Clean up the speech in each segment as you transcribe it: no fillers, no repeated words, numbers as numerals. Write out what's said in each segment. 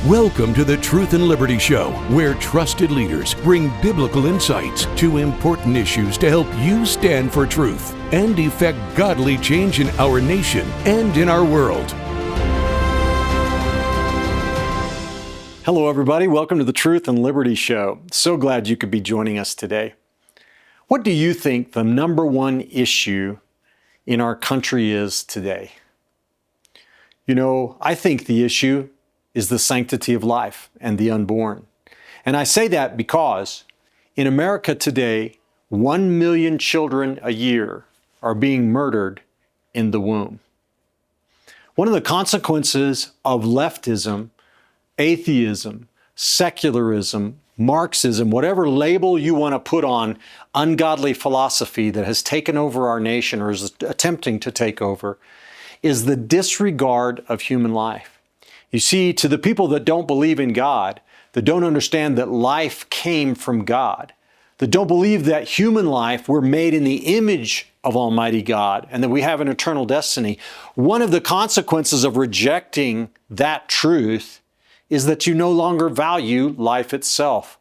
Welcome to the Truth and Liberty Show, where trusted leaders bring biblical insights to important issues to help you stand for truth and effect godly change in our nation and in our world. Hello, everybody. Welcome to the Truth and Liberty Show. So glad you could be joining us today. What do you think the number one issue in our country is today? You know, I think the issue is the sanctity of life and the unborn. And I say that because in America today, 1 million children a year are being murdered in the womb. One of the consequences of leftism, atheism, secularism, Marxism, whatever label you want to put on ungodly philosophy that has taken over our nation or is attempting to take over, is the disregard of human life. You see, to the people that don't believe in God, that don't understand that life came from God, that don't believe that human life, we're made in the image of Almighty God and that we have an eternal destiny, one of the consequences of rejecting that truth is that you no longer value life itself.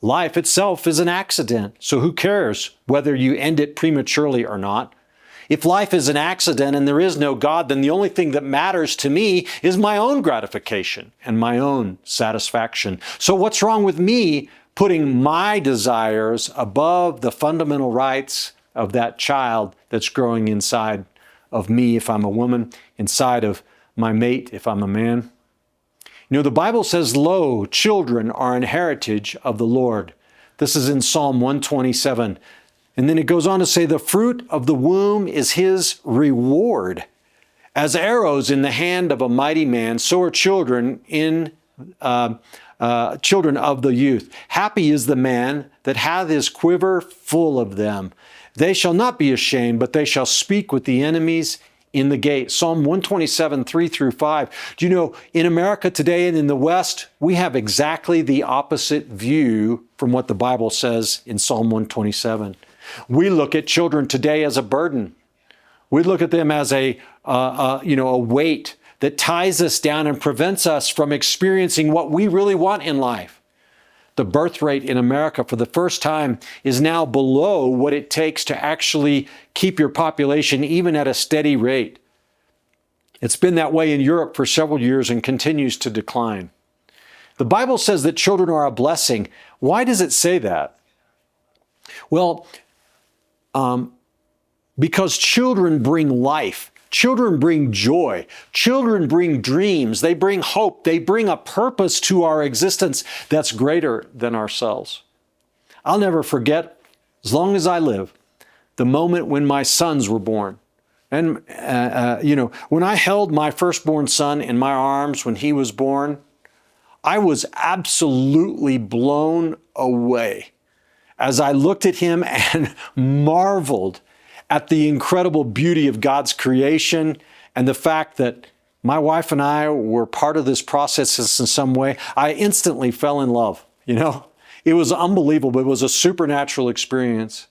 Life itself is an accident, so who cares whether you end it prematurely or not? If life is an accident and there is no God, then the only thing that matters to me is my own gratification and my own satisfaction. So what's wrong with me putting my desires above the fundamental rights of that child that's growing inside of me if I'm a woman, inside of my mate if I'm a man? You know, the Bible says, "Lo, children are an heritage of the Lord." This is in Psalm 127. And then it goes on to say, "The fruit of the womb is his reward. As arrows in the hand of a mighty man, so are children children of the youth. Happy is the man that hath his quiver full of them. They shall not be ashamed, but they shall speak with the enemies in the gate." Psalm 127, 3 through 5. Do you know, in America today and in the West, we have exactly the opposite view from what the Bible says in Psalm 127. We look at children today as a burden. We look at them as a weight that ties us down and prevents us from experiencing what we really want in life. The birth rate in America for the first time is now below what it takes to actually keep your population even at a steady rate. It's been that way in Europe for several years and continues to decline. The Bible says that children are a blessing. Why does it say that? Well, because children bring life. Children bring joy. Children bring dreams. They bring hope. They bring a purpose to our existence that's greater than ourselves. I'll never forget, as long as I live, the moment when my sons were born. And, when I held my firstborn son in my arms when he was born, I was absolutely blown away as I looked at him and marveled at the incredible beauty of God's creation and the fact that my wife and I were part of this process in some way. I instantly fell in love, you know. It was unbelievable. It was a supernatural experience.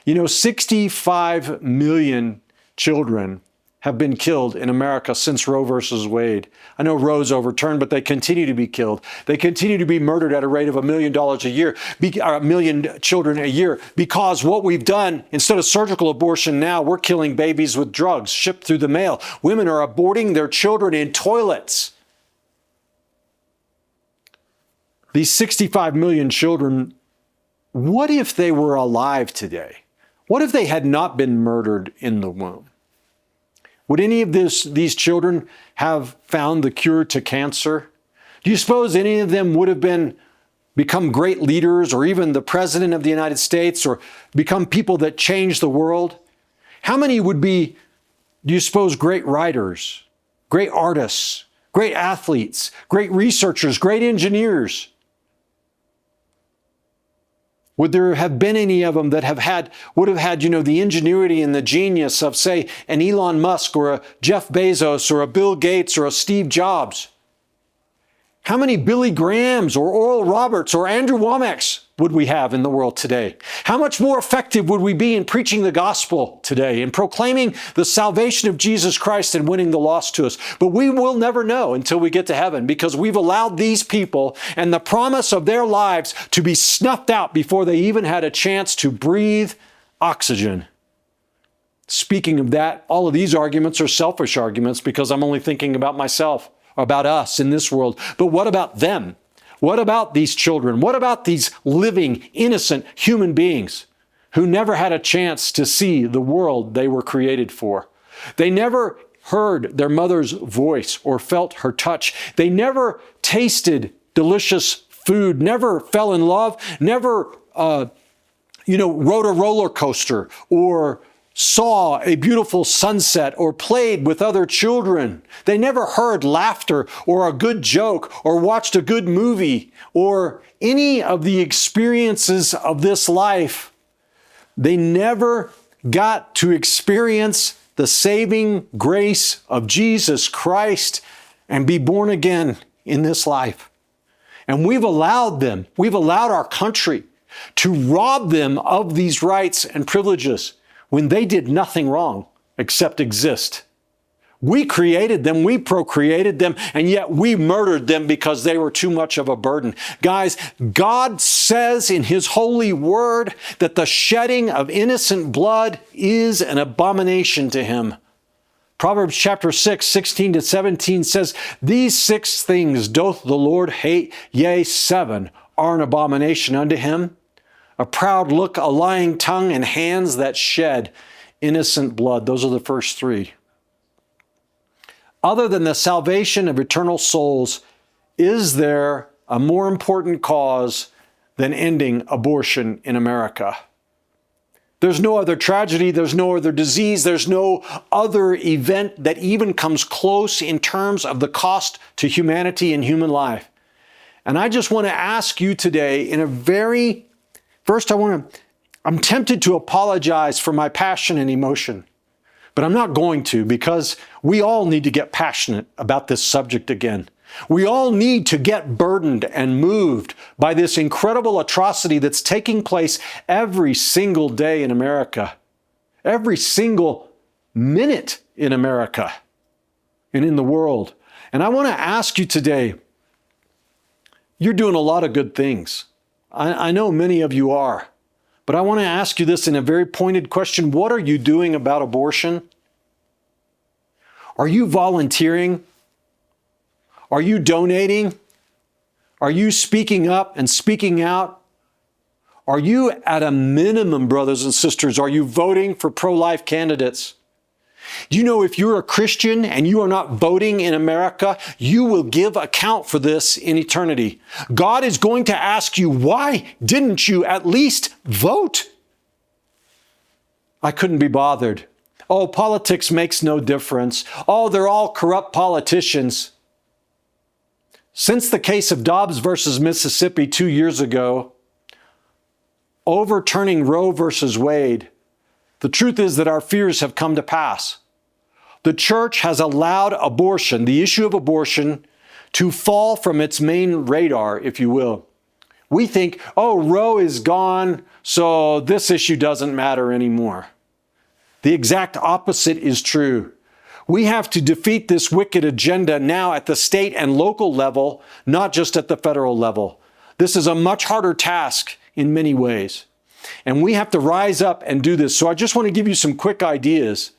You know, 65 million children have been killed in America since Roe versus Wade. I know Roe's overturned, but they continue to be killed. They continue to be murdered at a rate of $1 million a year, 1 million children a year, because what we've done, instead of surgical abortion now, we're killing babies with drugs shipped through the mail. Women are aborting their children in toilets. These 65 million children, what if they were alive today? What if they had not been murdered in the womb? Would any of these children have found the cure to cancer? Do you suppose any of them would have become great leaders or even the President of the United States or become people that change the world? How many would be, do you suppose, great writers, great artists, great athletes, great researchers, great engineers? Would there have been any of them that would have had, the ingenuity and the genius of, say, an Elon Musk or a Jeff Bezos or a Bill Gates or a Steve Jobs? How many Billy Grahams or Oral Roberts or Andrew Womacks would we have in the world today? How much more effective would we be in preaching the gospel today and proclaiming the salvation of Jesus Christ and winning the lost to us? But we will never know until we get to heaven, because we've allowed these people and the promise of their lives to be snuffed out before they even had a chance to breathe oxygen. Speaking of that, all of these arguments are selfish arguments, because I'm only thinking about myself, about us in this world. But what about them? What about these children? What about these living, innocent human beings who never had a chance to see the world they were created for? They never heard their mother's voice or felt her touch. They never tasted delicious food, never fell in love, never, rode a roller coaster or saw a beautiful sunset or played with other children. They never heard laughter or a good joke or watched a good movie or any of the experiences of this life. They never got to experience the saving grace of Jesus Christ and be born again in this life. And we've allowed our country to rob them of these rights and privileges when they did nothing wrong except exist. We created them, we procreated them, and yet we murdered them because they were too much of a burden. Guys, God says in His holy word that the shedding of innocent blood is an abomination to Him. Proverbs chapter 6, 16 to 17 says, "These 6 things doth the Lord hate, yea, 7 are an abomination unto Him. A proud look, a lying tongue, and hands that shed innocent blood." Those are the first 3. Other than the salvation of eternal souls, is there a more important cause than ending abortion in America? There's no other tragedy, there's no other disease, there's no other event that even comes close in terms of the cost to humanity and human life. And I just want to ask you today I'm tempted to apologize for my passion and emotion, but I'm not going to, because we all need to get passionate about this subject again. We all need to get burdened and moved by this incredible atrocity that's taking place every single day in America, every single minute in America and in the world. And I want to ask you today, you're doing a lot of good things. I know many of you are, but I want to ask you this in a very pointed question. What are you doing about abortion? Are you volunteering? Are you donating? Are you speaking up and speaking out? Are you, at a minimum, brothers and sisters, are you voting for pro-life candidates? Do you know if you're a Christian and you are not voting in America, you will give account for this in eternity. God is going to ask you, why didn't you at least vote? I couldn't be bothered. Oh, politics makes no difference. Oh, they're all corrupt politicians. Since the case of Dobbs versus Mississippi 2 years ago, overturning Roe versus Wade, the truth is that our fears have come to pass. The church has allowed abortion, the issue of abortion, to fall from its main radar, if you will. We think, oh, Roe is gone, so this issue doesn't matter anymore. The exact opposite is true. We have to defeat this wicked agenda now at the state and local level, not just at the federal level. This is a much harder task in many ways. And we have to rise up and do this. So I just want to give you some quick ideas.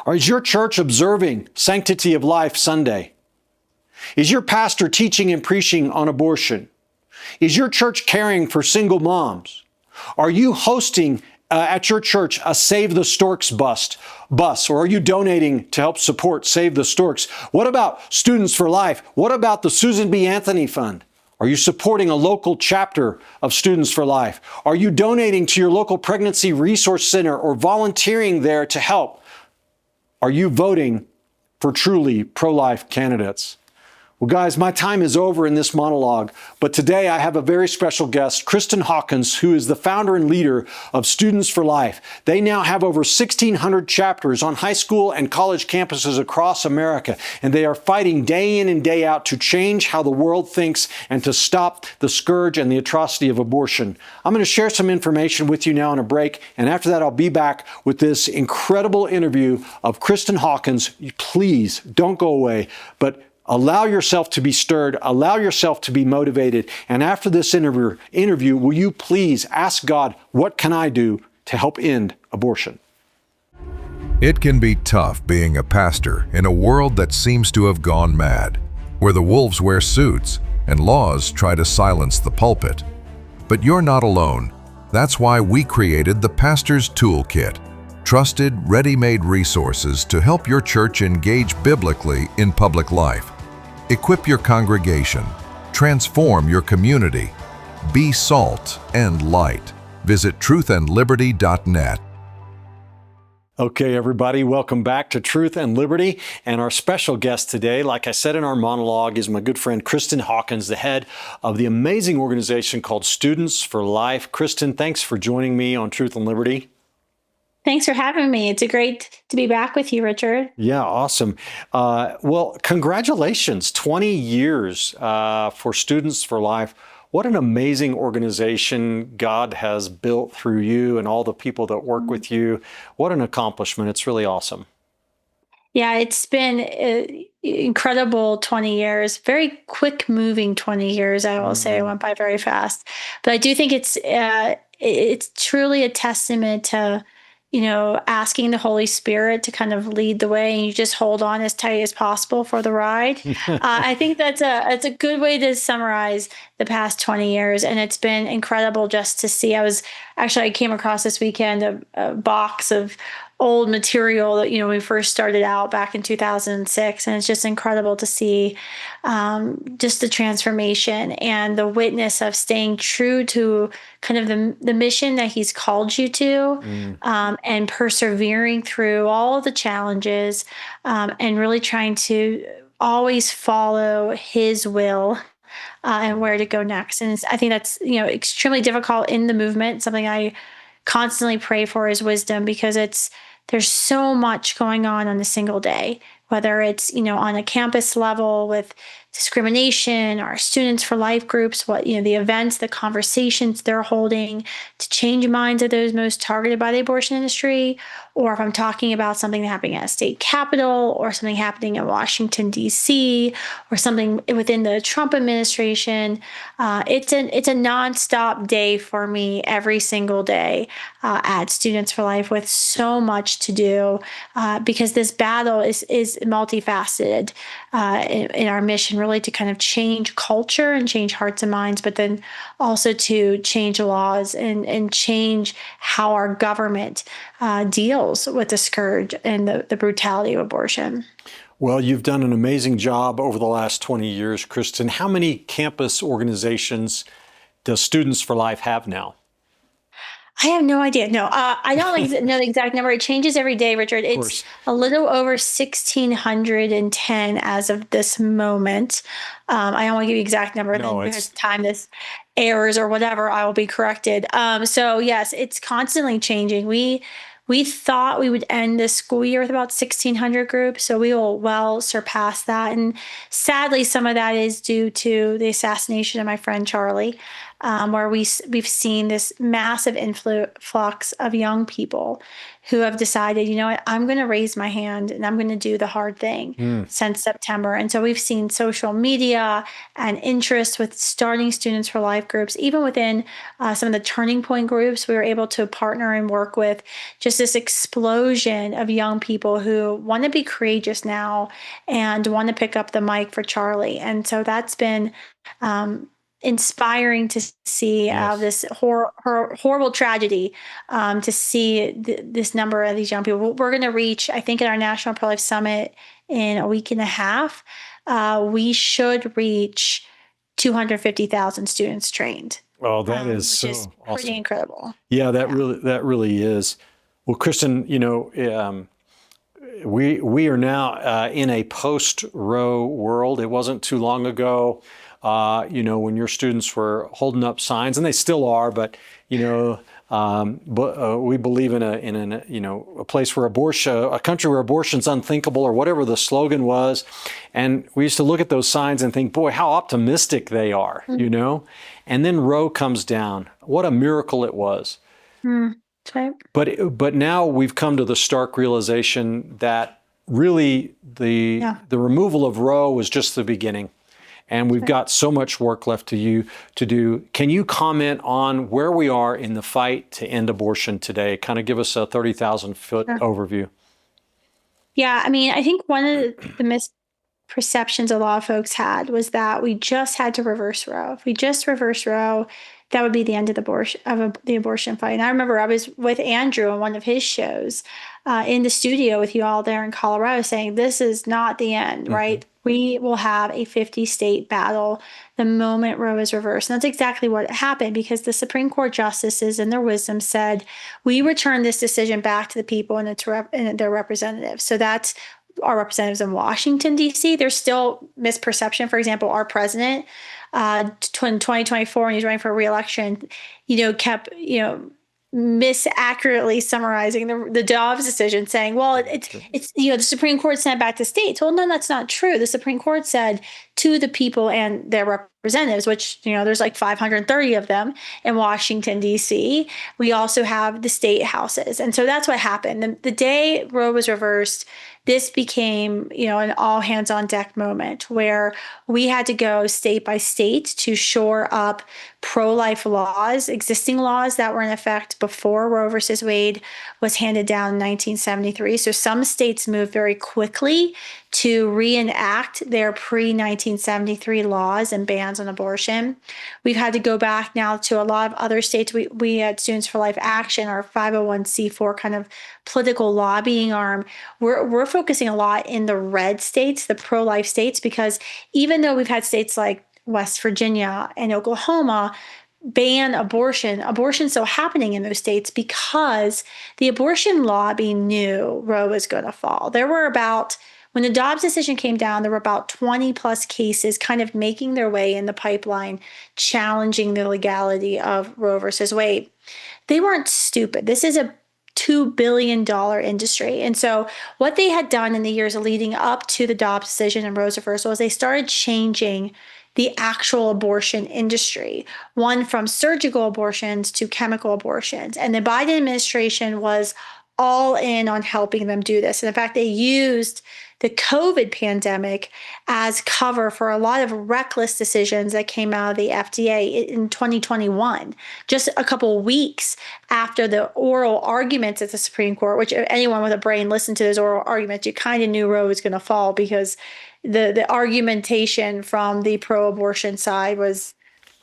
Is your church observing Sanctity of Life Sunday? Is your pastor teaching and preaching on abortion? Is your church caring for single moms? Are you hosting at your church a Save the Storks bus, or are you donating to help support Save the Storks? What about Students for Life? What about the Susan B. Anthony Fund? Are you supporting a local chapter of Students for Life? Are you donating to your local pregnancy resource center or volunteering there to help? Are you voting for truly pro-life candidates? Well, guys, my time is over in this monologue, but today I have a very special guest, Kristan Hawkins, who is the founder and leader of Students for Life. They now have over 1,600 chapters on high school and college campuses across America, and they are fighting day in and day out to change how the world thinks and to stop the scourge and the atrocity of abortion. I'm going to share some information with you now on a break, and after that I'll be back with this incredible interview of Kristan Hawkins. Please don't go away, but allow yourself to be stirred, allow yourself to be motivated, and after this interview, will you please ask God, what can I do to help end abortion? It can be tough being a pastor in a world that seems to have gone mad, where the wolves wear suits and laws try to silence the pulpit. But you're not alone. That's why we created the Pastor's Toolkit, trusted, ready-made resources to help your church engage biblically in public life. Equip your congregation, transform your community, be salt and light. Visit truthandliberty.net. Okay, everybody, welcome back to Truth and Liberty. And our special guest today, like I said in our monologue, is my good friend Kristan Hawkins, the head of the amazing organization called Students for Life. Kristan, thanks for joining me on Truth and Liberty. Thanks for having me. It's great to be back with you, Richard. Yeah, awesome. Well, congratulations, 20 years for Students for Life. What an amazing organization God has built through you and all the people that work with you. What an accomplishment. It's really awesome. Yeah, it's been incredible 20 years, very quick moving 20 years. I will say it went by very fast. But I do think it's truly a testament to asking the Holy Spirit to kind of lead the way, and you just hold on as tight as possible for the ride. I think that's a good way to summarize the past 20 years. And it's been incredible just to see. I came across this weekend a box of old material that, we first started out back in 2006. And it's just incredible to see just the transformation and the witness of staying true to kind of the mission that he's called you to, and persevering through all of the challenges, and really trying to always follow his will. And where to go next. And I think that's, extremely difficult in the movement. Something I constantly pray for is wisdom, because there's so much going on a single day, whether it's, on a campus level with discrimination, our Students for Life groups, the events, the conversations they're holding to change minds of those most targeted by the abortion industry, or if I'm talking about something happening at a state capitol, or something happening in Washington, D.C., or something within the Trump administration. It's a nonstop day for me every single day at Students for Life, with so much to do, because this battle is multifaceted in our mission, really to kind of change culture and change hearts and minds, but then also to change laws and change how our government deals with the scourge and the brutality of abortion. Well, you've done an amazing job over the last 20 years, Kristan. How many campus organizations does Students for Life have now? I have no idea. No, I don't know the exact number. It changes every day, Richard. It's a little over 1,610 as of this moment. I don't want to give you the exact number. No, then because time this airs or whatever, I will be corrected. So yes, it's constantly changing. We thought we would end this school year with about 1,600 groups, so we will well surpass that. And sadly, some of that is due to the assassination of my friend Charlie, where we've seen this massive influx of young people who have decided, I'm going to raise my hand and I'm going to do the hard thing since September. And so we've seen social media and interest with starting Students for Life groups. Even within some of the Turning Point groups, we were able to partner and work with just this explosion of young people who want to be courageous now and want to pick up the mic for Charlie. And so that's been inspiring to see this horrible tragedy, to see this number of these young people. We're going to reach, I think, at our National Pro-Life Summit in a week and a half, we should reach 250,000 students trained. Oh, that is so awesome. we are now in a post-Roe world. It wasn't too long ago, when your students were holding up signs, and they still are, but we believe in a place where a country where abortion's unthinkable, or whatever the slogan was. And we used to look at those signs and think, boy, how optimistic they are, And then Roe comes down. What a miracle it was. Okay. But now we've come to the stark realization that really the removal of Roe was just the beginning. And we've got so much work left to do. Can you comment on where we are in the fight to end abortion today? Kind of give us a 30,000-foot overview. Yeah, I mean, I think one of the misperceptions a lot of folks had was that we just had to reverse Roe. If we just reverse Roe, that would be the end of the abortion fight. And I remember I was with Andrew on one of his shows in the studio with you all there in Colorado saying, this is not the end, right? We will have a 50-state battle the moment Roe is reversed. And that's exactly what happened, because the Supreme Court justices in their wisdom said, we return this decision back to the people and their representatives. So that's our representatives in Washington, D.C. There's still misperception. For example, our president in 2024, when he was running for re-election, kept, misaccurately summarizing the Dobbs decision, saying, well, it's the Supreme Court sent back to states. Well, no, that's not true. The Supreme Court said to the people and their representatives, which, there's like 530 of them in Washington, D.C. We also have the state houses. And so that's what happened. The day Roe was reversed, this became, an all hands on deck moment where we had to go state by state to shore up pro-life laws, existing laws that were in effect before Roe versus Wade was handed down in 1973. So some states moved very quickly to reenact their pre-1973 laws and bans on abortion. We've had to go back now to a lot of other states. We had Students for Life Action, our 501c4 kind of political lobbying arm. We're focusing a lot in the red states, the pro-life states, because even though we've had states like West Virginia and Oklahoma ban abortion's still happening in those states because the abortion lobby knew Roe was going to fall. When the Dobbs decision came down, there were about 20 plus cases kind of making their way in the pipeline, challenging the legality of Roe versus Wade. They weren't stupid. This is a $2 billion industry. And so what they had done in the years leading up to the Dobbs decision and Roe's reversal is they started changing the actual abortion industry, one from surgical abortions to chemical abortions. And the Biden administration was all in on helping them do this. And in fact, they used the COVID pandemic as cover for a lot of reckless decisions that came out of the FDA in 2021, just a couple of weeks after the oral arguments at the Supreme Court, which if anyone with a brain listened to those oral arguments, you kind of knew Roe was going to fall because the argumentation from the pro-abortion side was,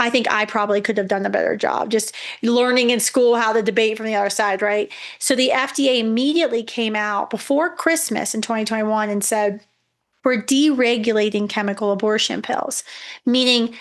I think I probably could have done a better job just learning in school how to debate from the other side, right? So the FDA immediately came out before Christmas in 2021 and said, we're deregulating chemical abortion pills, meaning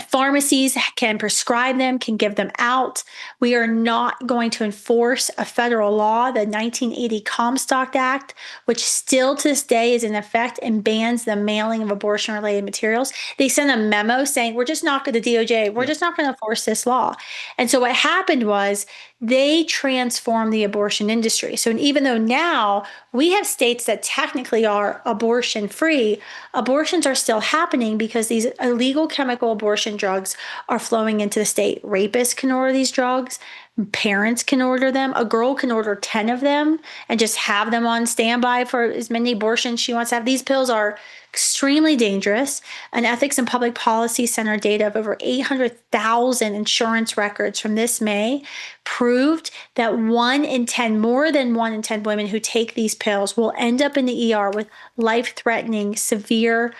pharmacies can prescribe them, can give them out. We are not going to enforce a federal law, the 1980 Comstock Act, which still to this day is in effect and bans the mailing of abortion-related materials. They sent a memo saying, we're just not going to, DOJ, we're just not going to enforce this law. And so what happened was they transformed the abortion industry. So even though now we have states that technically are abortion-free, abortions are still happening because these illegal chemical abortion drugs are flowing into the state. Rapists can order these drugs. Parents can order them. A girl can order 10 of them and just have them on standby for as many abortions she wants to have. These pills are extremely dangerous. An Ethics and Public Policy Center data of over 800,000 insurance records from this May proved that more than 1 in 10 women who take these pills will end up in the ER with life-threatening, severe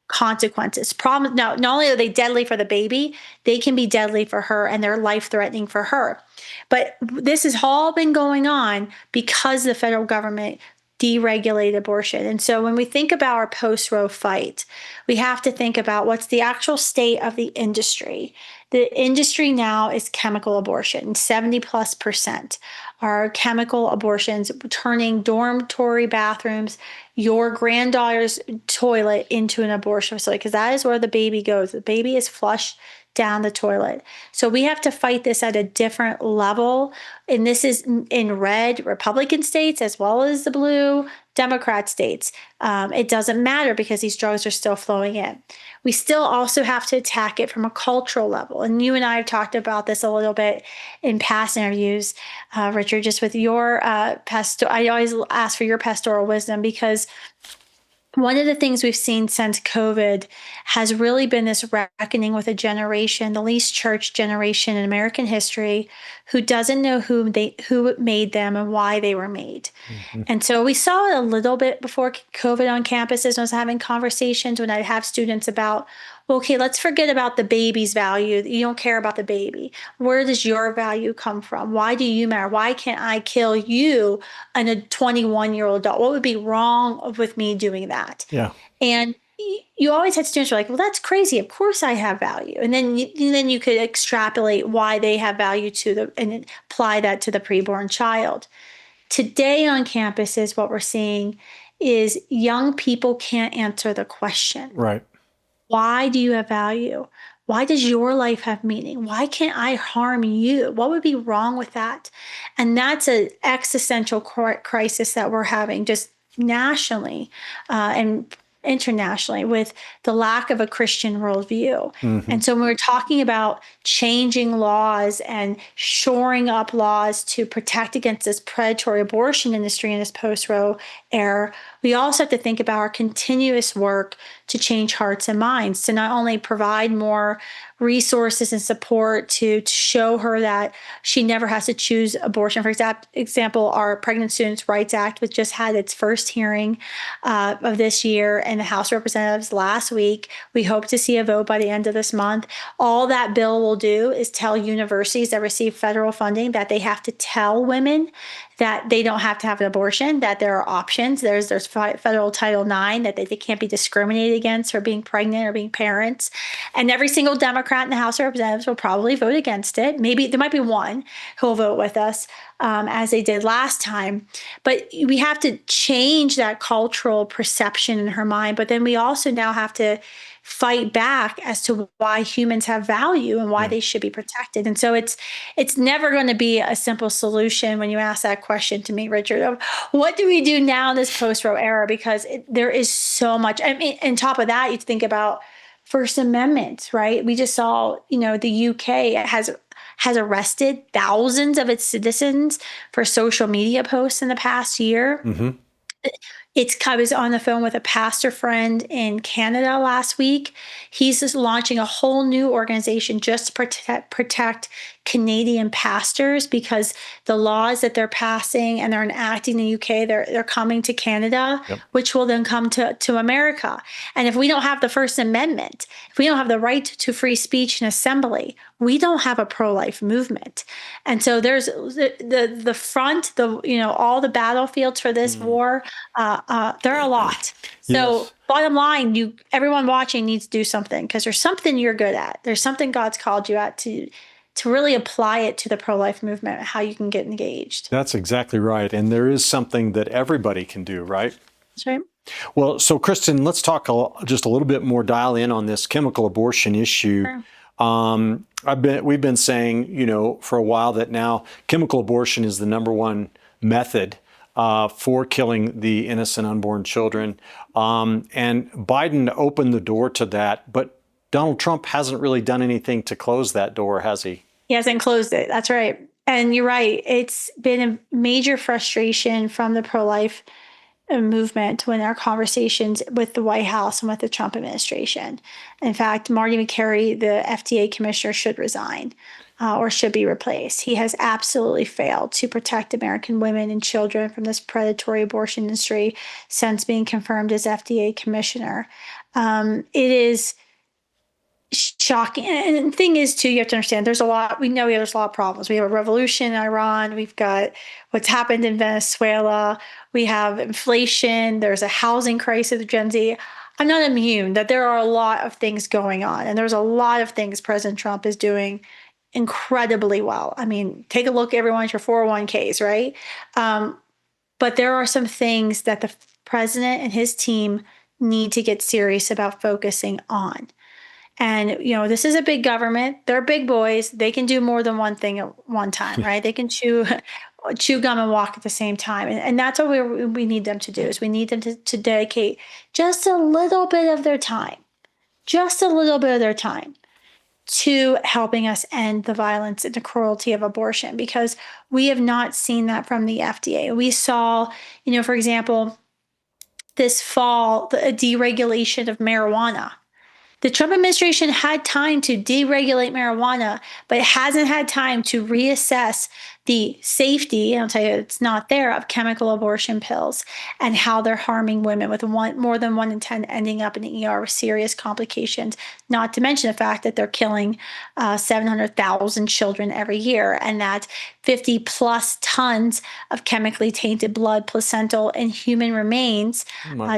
consequences. Problem. Now, not only are they deadly for the baby, they can be deadly for her and they're life-threatening for her. But this has all been going on because the federal government deregulated abortion. And so when we think about our post-Roe fight, we have to think about what's the actual state of the industry. The industry now is chemical abortion. 70+% are chemical abortions, turning dormitory bathrooms, your granddaughter's toilet into an abortion facility, because that is where the baby goes. The baby is flushed down the toilet. So we have to fight this at a different level. And this is in red Republican states as well as the blue Democrat states. It doesn't matter because these drugs are still flowing in. We still also have to attack it from a cultural level. And you and I have talked about this a little bit in past interviews, Richard, just with your I always ask for your pastoral wisdom, because one of the things we've seen since COVID has really been this reckoning with a generation, the least church generation in American history, who doesn't know who made them and why they were made. Mm-hmm. And so we saw it a little bit before COVID on campuses. When I was having conversations when I'd have students about, well, okay, let's forget about the baby's value. You don't care about the baby. Where does your value come from? Why do you matter? Why can't I kill you and a 21-year-old adult? What would be wrong with me doing that? Yeah. And you always had students who are like, well, that's crazy. Of course I have value. And then you could extrapolate why they have value and apply that to the preborn child. Today on campuses, what we're seeing is young people can't answer the question. Right. Why do you have value? Why does your life have meaning? Why can't I harm you? What would be wrong with that? And that's an existential crisis that we're having just nationally and internationally, with the lack of a Christian worldview. Mm-hmm. And so when we're talking about changing laws and shoring up laws to protect against this predatory abortion industry in this post-Roe era, we also have to think about our continuous work to change hearts and minds, to not only provide more resources and support to show her that she never has to choose abortion. For example, our Pregnant Students' Rights Act, which just had its first hearing of this year in the House of Representatives last week. We hope to see a vote by the end of this month. All that bill will do is tell universities that receive federal funding that they have to tell women that they don't have to have an abortion, that there are options. There's federal Title IX, that they can't be discriminated against for being pregnant or being parents. And every single Democrat in the House of Representatives will probably vote against it. Maybe there might be one who will vote with us, as they did last time. But we have to change that cultural perception in her mind. But then we also now have to fight back as to why humans have value and why they should be protected. And so it's never going to be a simple solution when you ask that question to me, Richard, of what do we do now in this post-Roe era? Because there is so much. I mean, on top of that, you think about First Amendment, right? We just saw, the UK has arrested thousands of its citizens for social media posts in the past year. Mm-hmm. I was on the phone with a pastor friend in Canada last week. He's just launching a whole new organization just to protect Canadian pastors, because the laws that they're passing and they're enacting in the UK, they're coming to Canada, which will then come to America. And if we don't have the First Amendment, if we don't have the right to free speech and assembly, we don't have a pro-life movement. And so there's the front, all the battlefields for this war, there are a lot. So bottom line, everyone watching needs to do something, because there's something you're good at. There's something God's called you at to really apply it to the pro-life movement, how you can get engaged. That's exactly right. And there is something that everybody can do, right? That's right. Well, so Kristan, let's talk just a little bit more, dial in on this chemical abortion issue. Sure. We've been saying, for a while that now chemical abortion is the number one method for killing the innocent unborn children. And Biden opened the door to that, but Donald Trump hasn't really done anything to close that door, has he? He hasn't closed it. That's right. And you're right. It's been a major frustration from the pro-life movement when our conversations with the White House and with the Trump administration. In fact, Marty McCary, the FDA commissioner, should resign or should be replaced. He has absolutely failed to protect American women and children from this predatory abortion industry since being confirmed as FDA commissioner. It is shocking. And the thing is, too, you have to understand, there's a lot of problems. We have a revolution in Iran. We've got what's happened in Venezuela. We have inflation. There's a housing crisis with Gen Z. I'm not immune, that there are a lot of things going on. And there's a lot of things President Trump is doing incredibly well. I mean, take a look, everyone, at your 401ks, right? But there are some things that the president and his team need to get serious about focusing on. And, this is a big government. They're big boys. They can do more than one thing at one time, right? They can chew gum and walk at the same time. And that's what we need them to do, is we need them to dedicate just a little bit of their time, to helping us end the violence and the cruelty of abortion, because we have not seen that from the FDA. We saw, for example, this fall, a deregulation of marijuana. The Trump administration had time to deregulate marijuana, but it hasn't had time to reassess the safety, and I'll tell you it's not there, of chemical abortion pills and how they're harming women, with more than 1 in 10 ending up in the ER with serious complications, not to mention the fact that they're killing 700,000 children every year, and that 50 plus tons of chemically tainted blood, placental, and human remains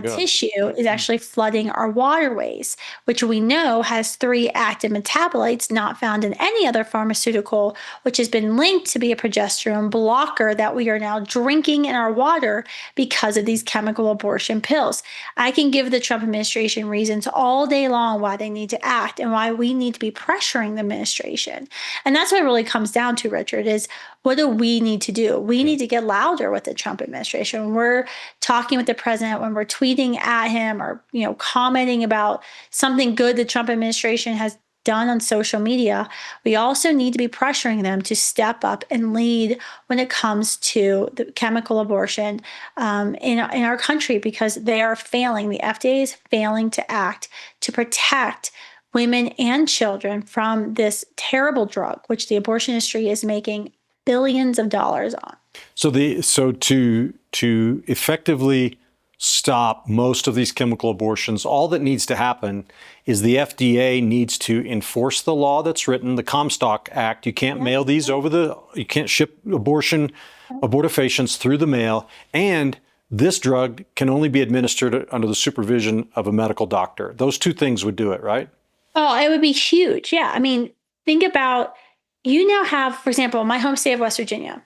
tissue is actually flooding our waterways, which we know has 3 active metabolites not found in any other pharmaceutical, which has been linked to be a progesterone blocker that we are now drinking in our water because of these chemical abortion pills. I can give the Trump administration reasons all day long why they need to act and why we need to be pressuring the administration. And that's what it really comes down to, Richard, is what do we need to do? We need to get louder with the Trump administration. When we're talking with the president, when we're tweeting at him, or commenting about something good the Trump administration has done on social media, we also need to be pressuring them to step up and lead when it comes to the chemical abortion in our country, because they are failing. The FDA is failing to act to protect women and children from this terrible drug, which the abortion industry is making billions of dollars on. So to effectively stop most of these chemical abortions, all that needs to happen is the FDA needs to enforce the law that's written, the Comstock Act. You can't mail these you can't ship abortifacients through the mail, and this drug can only be administered under the supervision of a medical doctor. Those 2 things would do it, right? Oh, it would be huge. Yeah. I mean, think about, you now have, for example, my home state of West Virginia.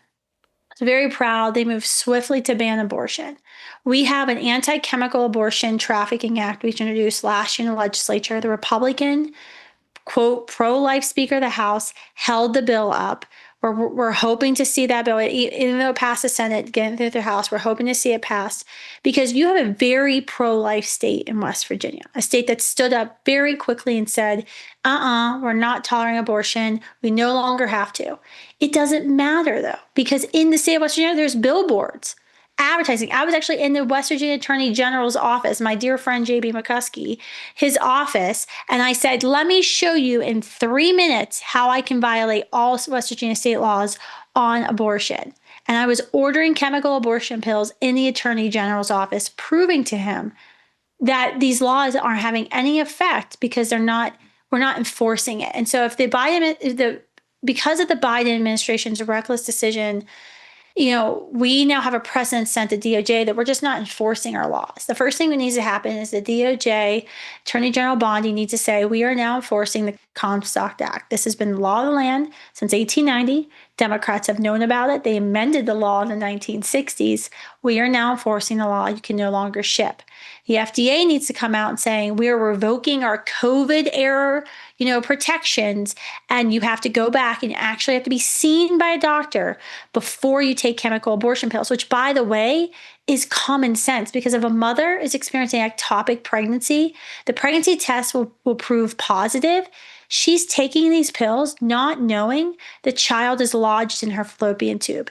It's very proud. They moved swiftly to ban abortion. We have an anti-chemical abortion trafficking act we introduced last year in the legislature. The Republican, quote, pro-life Speaker of the House held the bill up. We're hoping to see that bill, even though it passed the Senate, getting through the House, we're hoping to see it pass, because you have a very pro-life state in West Virginia, a state that stood up very quickly and said, we're not tolerating abortion. We no longer have to. It doesn't matter, though, because in the state of West Virginia, there's billboards advertising. I was actually in the West Virginia Attorney General's office, my dear friend J.B. McCuskey, his office, and I said, let me show you in 3 minutes how I can violate all West Virginia state laws on abortion. And I was ordering chemical abortion pills in the Attorney General's office, proving to him that these laws aren't having any effect because we're not enforcing it. And so if because of the Biden administration's reckless decision, we now have a precedent sent to DOJ that we're just not enforcing our laws. The first thing that needs to happen is the DOJ, Attorney General Bondi, needs to say, we are now enforcing the Comstock Act. This has been the law of the land since 1890. Democrats have known about it. They amended the law in the 1960s. We are now enforcing the law. You can no longer ship. The FDA needs to come out and saying, we are revoking our COVID era, protections, and you have to go back and actually have to be seen by a doctor before you take chemical abortion pills, which, by the way, is common sense, because if a mother is experiencing ectopic pregnancy, the pregnancy test will prove positive. She's taking these pills not knowing the child is lodged in her fallopian tube.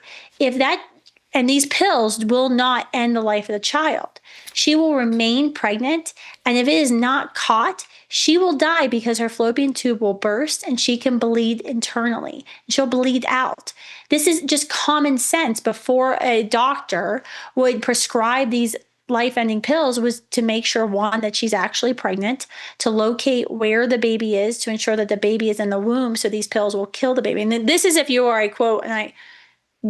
And these pills will not end the life of the child. She will remain pregnant, and if it is not caught, she will die because her fallopian tube will burst and she can bleed internally. She'll bleed out. This is just common sense. Before a doctor would prescribe these life-ending pills, was to make sure, one, that she's actually pregnant, to locate where the baby is, to ensure that the baby is in the womb, so these pills will kill the baby. And this is if you are a, quote, and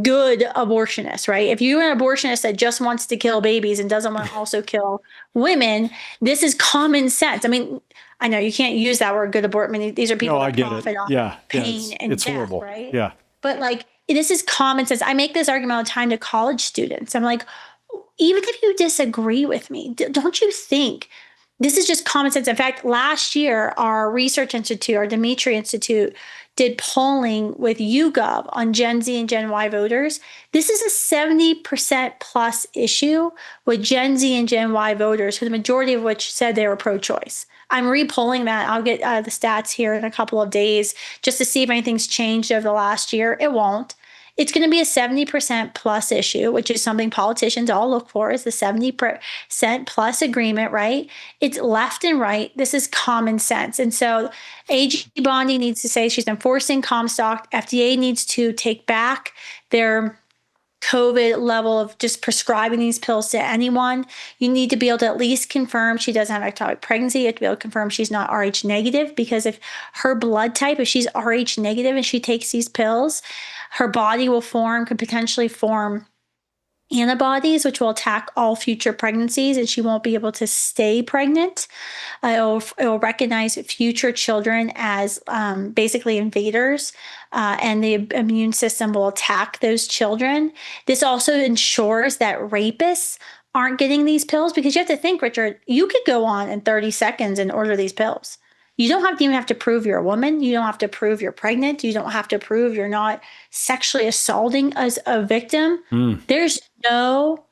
good abortionist, right? If you're an abortionist that just wants to kill babies and doesn't want to also kill women, this is common sense. I mean, I know you can't use that word good abortion. I mean, these are people No, I that get profit it. off Yeah. pain and It's death, horrible. right? Yeah. But like, this is common sense. I make this argument all the time to college students. I'm like, even if you disagree with me, don't you think this is just common sense? In fact, last year, our research institute, our Dimitri Institute, did polling with YouGov on Gen Z and Gen Y voters. This is a 70% plus issue with Gen Z and Gen Y voters, who the majority of which said they were pro-choice. I'm re-polling that. I'll get the stats here in a couple of days just to see if anything's changed over the last year. It won't. It's going to be a 70% plus issue, which is something politicians all look for, is the 70% plus agreement, right? It's left and right. This is common sense. And so AG Bondi needs to say she's enforcing Comstock. FDA needs to take back their COVID level of just prescribing these pills to anyone. You need to be able to at least confirm she doesn't have ectopic pregnancy. You have to be able to confirm she's not Rh negative, because if her blood type, if she's Rh negative and she takes these pills, her body could potentially form antibodies, which will attack all future pregnancies, and she won't be able to stay pregnant. It will recognize future children as basically invaders, and the immune system will attack those children. This also ensures that rapists aren't getting these pills, because you have to think, Richard, you could go on in 30 seconds and order these pills. You don't even have to prove you're a woman. You don't have to prove you're pregnant. You don't have to prove you're not sexually assaulting as a victim. There's no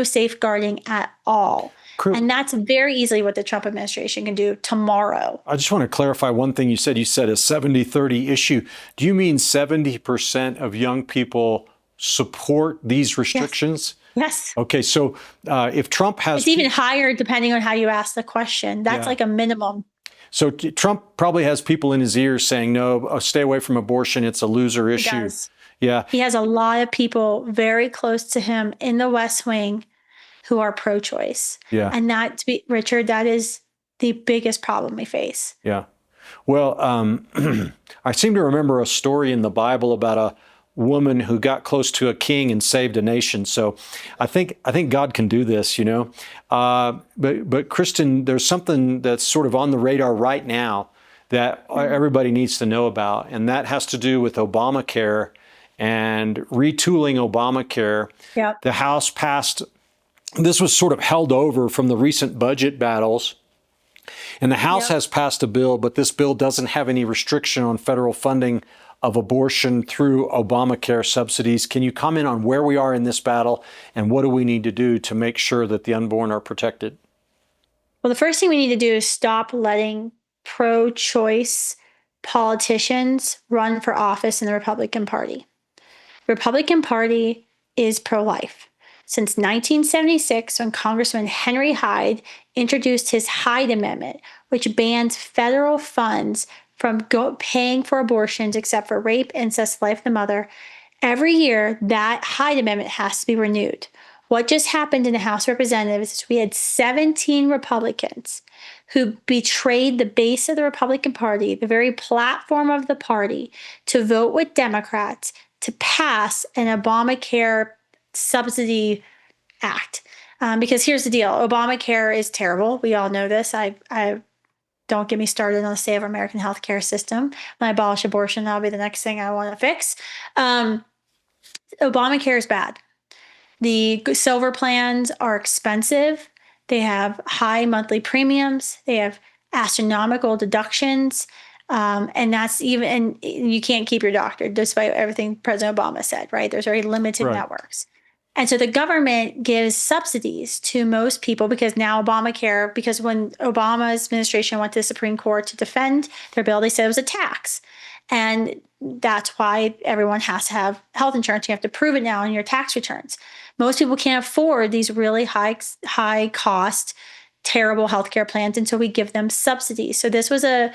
safeguarding at all. And that's very easily what the Trump administration can do tomorrow. I just want to clarify one thing you said. You said a 70-30 issue. Do you mean 70% of young people support these restrictions? Yes. Okay, so if Trump has... It's even higher depending on how you ask the question. That's like a minimum. So Trump probably has people in his ears saying, no, stay away from abortion. It's a loser issue. He does. Yeah. He has a lot of people very close to him in the West Wing who are pro-choice. Yeah. And Richard, that is the biggest problem we face. Yeah. Well, I seem to remember a story in the Bible about a woman who got close to a king and saved a nation. So I think God can do this, you know. But Kristan, there's something that's sort of on the radar right now that everybody needs to know about, and that has to do with Obamacare and retooling Obamacare. Yep. The House passed, this was sort of held over from the recent budget battles, and the House has passed a bill, but this bill doesn't have any restriction on federal funding of abortion through Obamacare subsidies. Can you comment on where we are in this battle, and what do we need to do to make sure that the unborn are protected? Well, the first thing we need to do is stop letting pro-choice politicians run for office in the Republican Party. The Republican Party is pro-life. Since 1976, when Congressman Henry Hyde introduced his Hyde Amendment, which bans federal funds from paying for abortions except for rape, incest, life of the mother, every year that Hyde Amendment has to be renewed. What just happened in the House of Representatives is we had 17 Republicans who betrayed the base of the Republican Party, the very platform of the party, to vote with Democrats to pass an Obamacare subsidy act. Because here's the deal. Obamacare is terrible. We all know this. I don't get me started on the state of our American healthcare system. When I abolish abortion, that'll be the next thing I want to fix. Obamacare is bad. The silver plans are expensive. They have high monthly premiums. They have astronomical deductions. And you can't keep your doctor, despite everything President Obama said, right? There's very limited networks. And so the government gives subsidies to most people, because now Obamacare, because when Obama's administration went to the Supreme Court to defend their bill, they said it was a tax. And that's why everyone has to have health insurance. You have to prove it now in your tax returns. Most people can't afford these really high cost, terrible healthcare plans, and so we give them subsidies. So this was a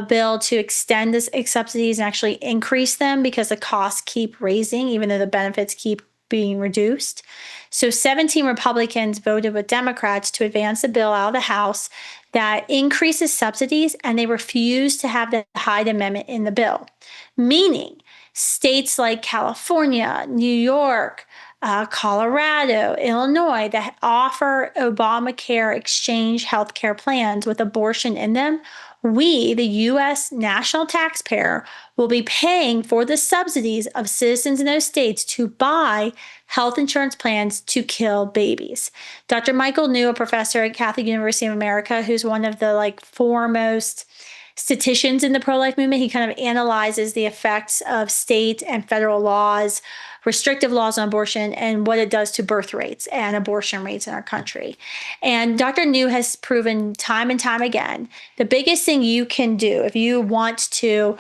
bill to extend this subsidies and actually increase them, because the costs keep raising, even though the benefits keep being reduced. So 17 Republicans voted with Democrats to advance a bill out of the House that increases subsidies, and they refused to have the Hyde Amendment in the bill, meaning states like California, New York, Colorado, Illinois, that offer Obamacare exchange healthcare plans with abortion in them, we, the U.S. national taxpayer, will be paying for the subsidies of citizens in those states to buy health insurance plans to kill babies. Dr. Michael New, a professor at Catholic University of America, who's one of the foremost statisticians in the pro-life movement, he kind of analyzes the effects of state and federal laws, restrictive laws on abortion, and what it does to birth rates and abortion rates in our country. And Dr. New has proven time and time again, the biggest thing you can do if you want to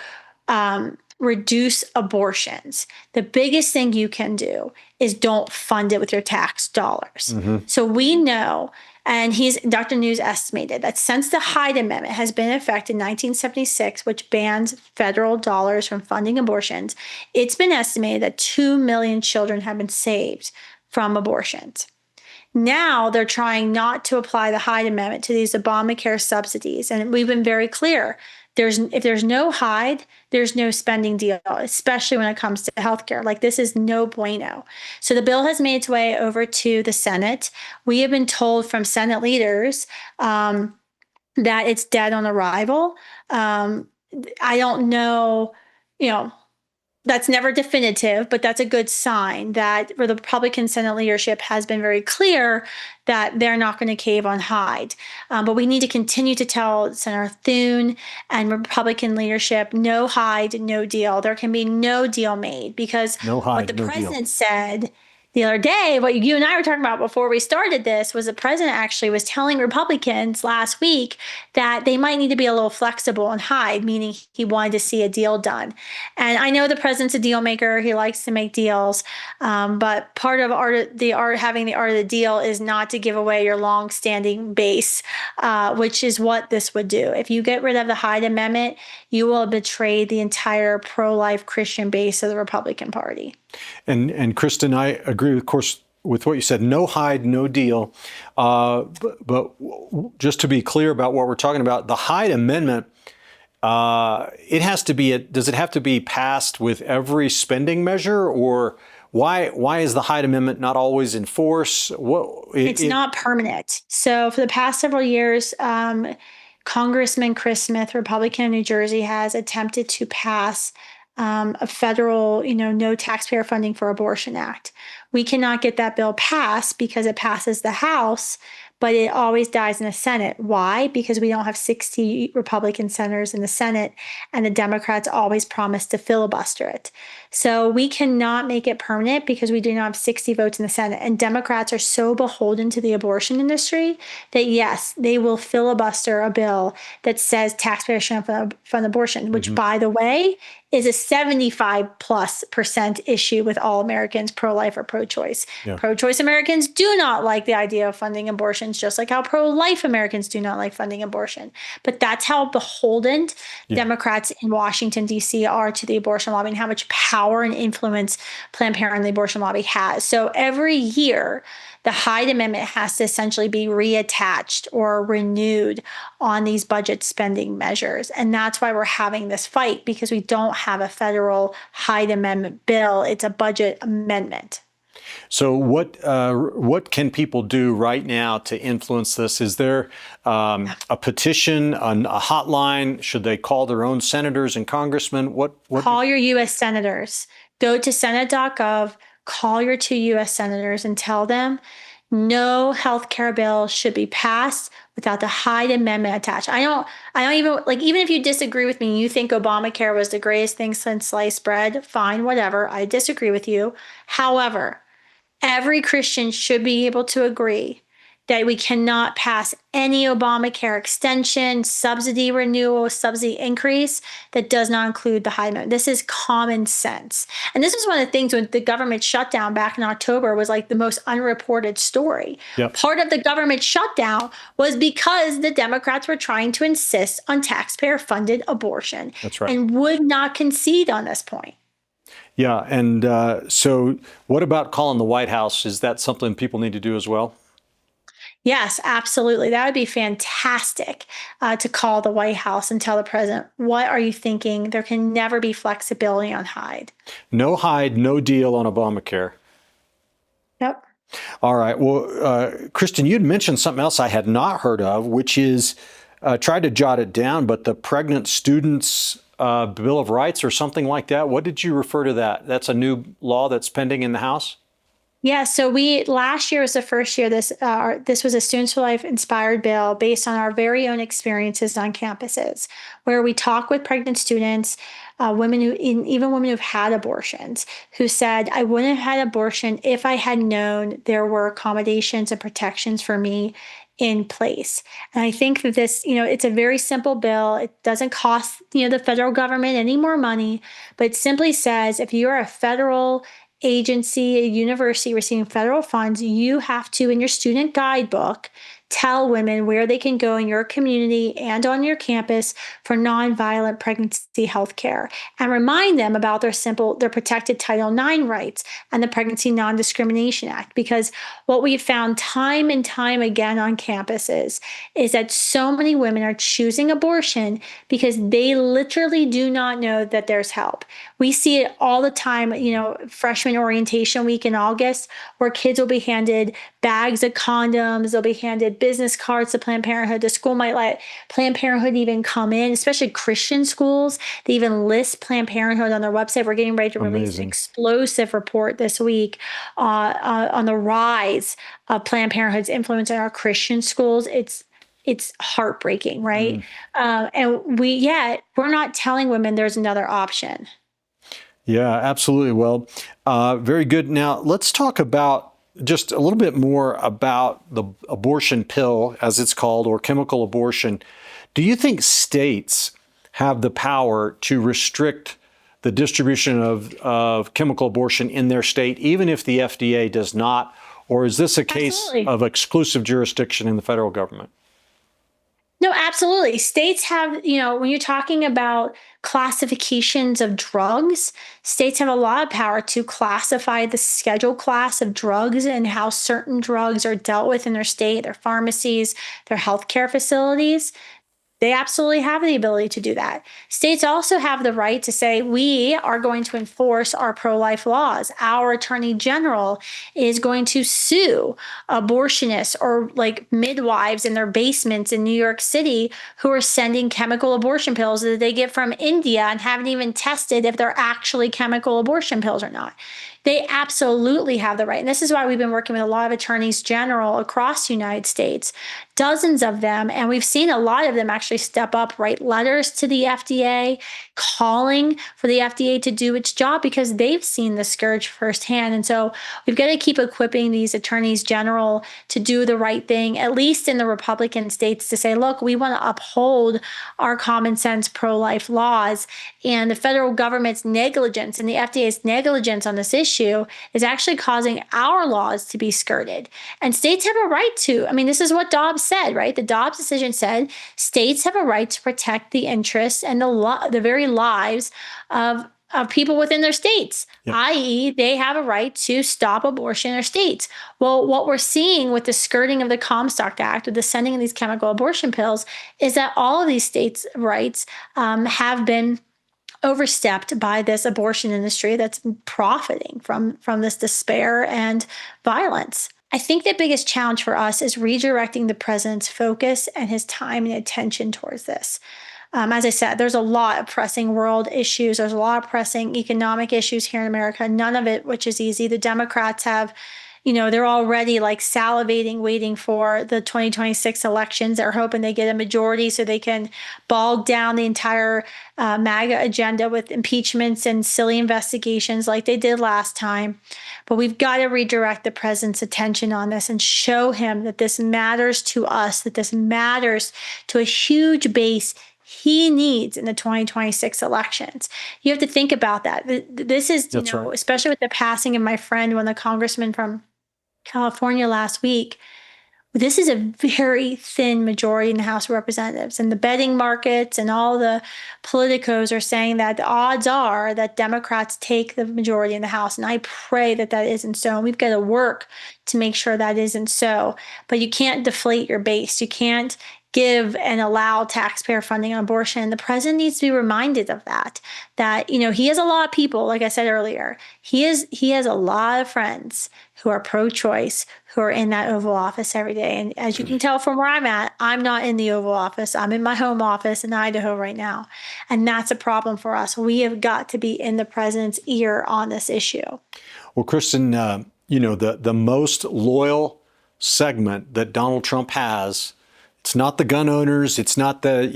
reduce abortions, the biggest thing you can do is don't fund it with your tax dollars. So we know, and Dr. News estimated that since the Hyde Amendment has been in effect in 1976, which bans federal dollars from funding abortions, it's been estimated that 2 million children have been saved from abortions. Now they're trying not to apply the Hyde Amendment to these Obamacare subsidies. And we've been very clear. If there's no Hyde, there's no spending deal, especially when it comes to healthcare. This is no bueno. So the bill has made its way over to the Senate. We have been told from Senate leaders that it's dead on arrival. I don't know, that's never definitive, but that's a good sign that the Republican Senate leadership has been very clear that they're not going to cave on Hyde. But we need to continue to tell Senator Thune and Republican leadership, no Hyde, no deal. There can be no deal made because what the president said the other day, what you and I were talking about before we started this, was the president actually was telling Republicans last week that they might need to be a little flexible on Hyde, meaning he wanted to see a deal done. And I know the president's a deal maker. He likes to make deals. But part of having the art of the deal is not to give away your long-standing base, which is what this would do. If you get rid of the Hyde Amendment, you will betray the entire pro-life Christian base of the Republican Party. And Kristan, I agree, of course, with what you said. No Hyde, no deal. But just to be clear about what we're talking about, the Hyde Amendment, it has to be. Does it have to be passed with every spending measure, or why is the Hyde Amendment not always in force? It's not permanent. So for the past several years, Congressman Chris Smith, Republican of New Jersey, has attempted to pass a federal, no taxpayer funding for abortion act. We cannot get that bill passed because it passes the House, but it always dies in the Senate. Why? Because we don't have 60 Republican senators in the Senate, and the Democrats always promise to filibuster it. So we cannot make it permanent because we do not have 60 votes in the Senate. And Democrats are so beholden to the abortion industry that, yes, they will filibuster a bill that says taxpayers shouldn't fund abortion, which, by the way, is a 75+% issue with all Americans, pro-life or pro-choice. Yeah. Pro-choice Americans do not like the idea of funding abortions, just like how pro-life Americans do not like funding abortion. But that's how beholden Democrats in Washington, D.C. are to the abortion lobby and how much power and influence Planned Parenthood and the abortion lobby has. So every year, the Hyde Amendment has to essentially be reattached or renewed on these budget spending measures. And that's why we're having this fight, because we don't have a federal Hyde Amendment bill. It's a budget amendment. So what can people do right now to influence this? Is there a petition, a hotline? Should they call their own senators and congressmen? What? Call your U.S. senators. Go to senate.gov. Call your 2 U.S. senators and tell them no health care bill should be passed without the Hyde Amendment attached. I don't even, even if you disagree with me and you think Obamacare was the greatest thing since sliced bread, fine, whatever. I disagree with you. However, every Christian should be able to agree that we cannot pass any Obamacare extension, subsidy renewal, subsidy increase that does not include the Hyde Amendment. This is common sense. And this is one of the things when the government shutdown back in October was the most unreported story. Yep. Part of the government shutdown was because the Democrats were trying to insist on taxpayer-funded abortion. That's right. And would not concede on this point. Yeah, and so what about calling the White House? Is that something people need to do as well? Yes, absolutely. That would be fantastic to call the White House and tell the president, what are you thinking? There can never be flexibility on Hyde. No Hyde, no deal on Obamacare. Yep. All right. Well, Kristan, you'd mentioned something else I had not heard of, which is, tried to jot it down, but the Pregnant Students Bill of Rights or something like that. What did you refer to that? That's a new law that's pending in the House? Yeah, so we last year was the first year this was a Students for Life inspired bill based on our very own experiences on campuses, where we talk with pregnant students, women even women who've had abortions, who said, "I wouldn't have had abortion if I had known there were accommodations and protections for me in place." And I think that this, it's a very simple bill. It doesn't cost the federal government any more money, but it simply says if you are a federal agency, a university receiving federal funds, you have to, in your student guidebook, tell women where they can go in your community and on your campus for nonviolent pregnancy health care, and remind them about their protected Title IX rights and the Pregnancy Non-Discrimination Act. Because what we've found time and time again on campuses is that so many women are choosing abortion because they literally do not know that there's help. We see it all the time, freshman orientation week in August, where kids will be handed bags of condoms, they'll be handed business cards to Planned Parenthood. The school might let Planned Parenthood even come in, especially Christian schools. They even list Planned Parenthood on their website. We're getting ready to release an explosive report this week on the rise of Planned Parenthood's influence in our Christian schools. It's heartbreaking, right? And we're not telling women there's another option. Yeah, absolutely. Well, very good. Now let's talk about just a little bit more about the abortion pill, as it's called, or chemical abortion. Do you think states have the power to restrict the distribution of chemical abortion in their state, even if the FDA does not? Or is this a case of exclusive jurisdiction in the federal government? No, absolutely. States have, when you're talking about classifications of drugs, states have a lot of power to classify the schedule class of drugs and how certain drugs are dealt with in their state, their pharmacies, their healthcare facilities. They absolutely have the ability to do that. States also have the right to say, we are going to enforce our pro-life laws. Our attorney general is going to sue abortionists or like midwives in their basements in New York City who are sending chemical abortion pills that they get from India and haven't even tested if they're actually chemical abortion pills or not. They absolutely have the right. And this is why we've been working with a lot of attorneys general across the United States, dozens of them. And we've seen a lot of them actually step up, write letters to the FDA, calling for the FDA to do its job because they've seen the scourge firsthand. And so we've got to keep equipping these attorneys general to do the right thing, at least in the Republican states, to say, look, we want to uphold our common sense pro-life laws. And the federal government's negligence and the FDA's negligence on this issue is actually causing our laws to be skirted. And states have a right to, this is what Dobbs said, right? The Dobbs decision said states have a right to protect the interests and the very lives of people within their states, i.e., they have a right to stop abortion in their states. Well, what we're seeing with the skirting of the Comstock Act, with the sending of these chemical abortion pills, is that all of these states' rights have been overstepped by this abortion industry that's profiting from this despair and violence. I think the biggest challenge for us is redirecting the president's focus and his time and attention towards this. As I said, there's a lot of pressing world issues. There's a lot of pressing economic issues here in America, none of it which is easy. The Democrats have, they're already like salivating, waiting for the 2026 elections. They're hoping they get a majority so they can bog down the entire MAGA agenda with impeachments and silly investigations like they did last time. But we've got to redirect the president's attention on this and show him that this matters to us, that this matters to a huge base he needs in the 2026 elections. You have to think about that. This is, right. Especially with the passing of my friend, one of the congressmen from California last week, this is a very thin majority in the House of Representatives. And the betting markets and all the politicos are saying that the odds are that Democrats take the majority in the House. And I pray that that isn't so. And we've got to work to make sure that isn't so. But you can't deflate your base. You can't give and allow taxpayer funding on abortion. The president needs to be reminded of that, he has a lot of people, like I said earlier, he has a lot of friends who are pro-choice, who are in that Oval Office every day. And as you can tell from where I'm at, I'm not in the Oval Office. I'm in my home office in Idaho right now. And that's a problem for us. We have got to be in the president's ear on this issue. Well, Kristan, the most loyal segment that Donald Trump has, it's not the gun owners, it's not the,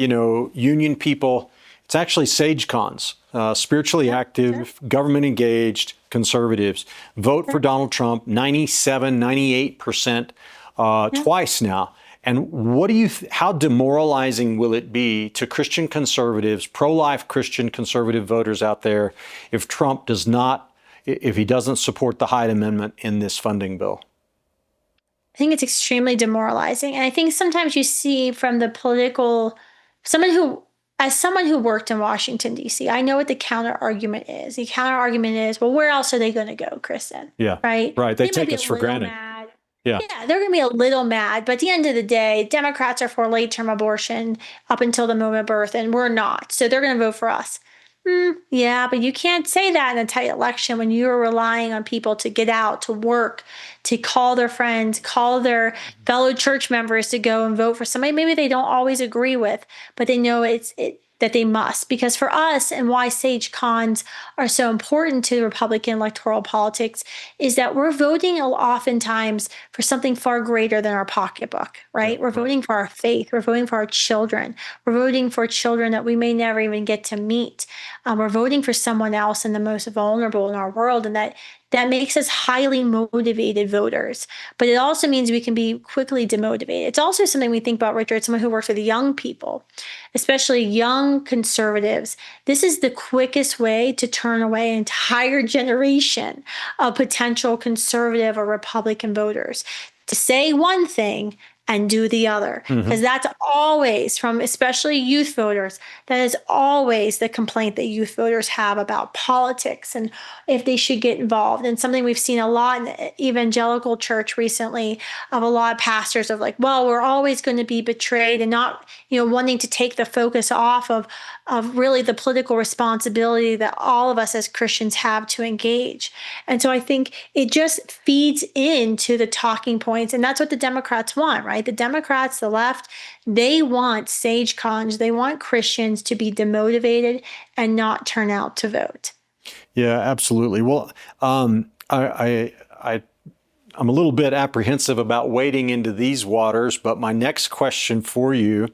union people. It's actually SageCons, spiritually active, government engaged conservatives. Vote for Donald Trump, 97, 98% twice now. And how demoralizing will it be to Christian conservatives, pro-life Christian conservative voters out there if Trump if he doesn't support the Hyde Amendment in this funding bill? I think it's extremely demoralizing. And I think sometimes you see from the as someone who worked in Washington, D.C., I know what the counter argument is. The counter argument is, well, where else are they going to go, Kristan? Yeah. Right? They take us for granted. Mad. Yeah, they're going to be a little mad. But at the end of the day, Democrats are for late-term abortion up until the moment of birth, and we're not. So they're going to vote for us. Yeah, but you can't say that in a tight election when you're relying on people to get out, to work, to call their friends, call their fellow church members to go and vote for somebody maybe they don't always agree with, but they know that they must. Because for us, and why Sage Cons are so important to Republican electoral politics, is that we're voting oftentimes for something far greater than our pocketbook, right? We're voting for our faith. We're voting for our children. We're voting for children that we may never even get to meet. We're voting for someone else and the most vulnerable in our world, and that makes us highly motivated voters. But it also means we can be quickly demotivated. It's also something we think about, Richard, someone who works with young people, especially young conservatives. This is the quickest way to turn away an entire generation of potential conservative or Republican voters. To say one thing and do the other. Because that's always, from especially youth voters, that is always the complaint that youth voters have about politics and if they should get involved. And something we've seen a lot in the evangelical church recently, of a lot of pastors of like, well, we're always going to be betrayed, and not, wanting to take the focus off of really the political responsibility that all of us as Christians have to engage. And so I think it just feeds into the talking points. And that's what the Democrats want, right? The Democrats, the left, they want Sage Cons, they want Christians to be demotivated and not turn out to vote. Yeah, absolutely. Well, I'm a little bit apprehensive about wading into these waters, but my next question for you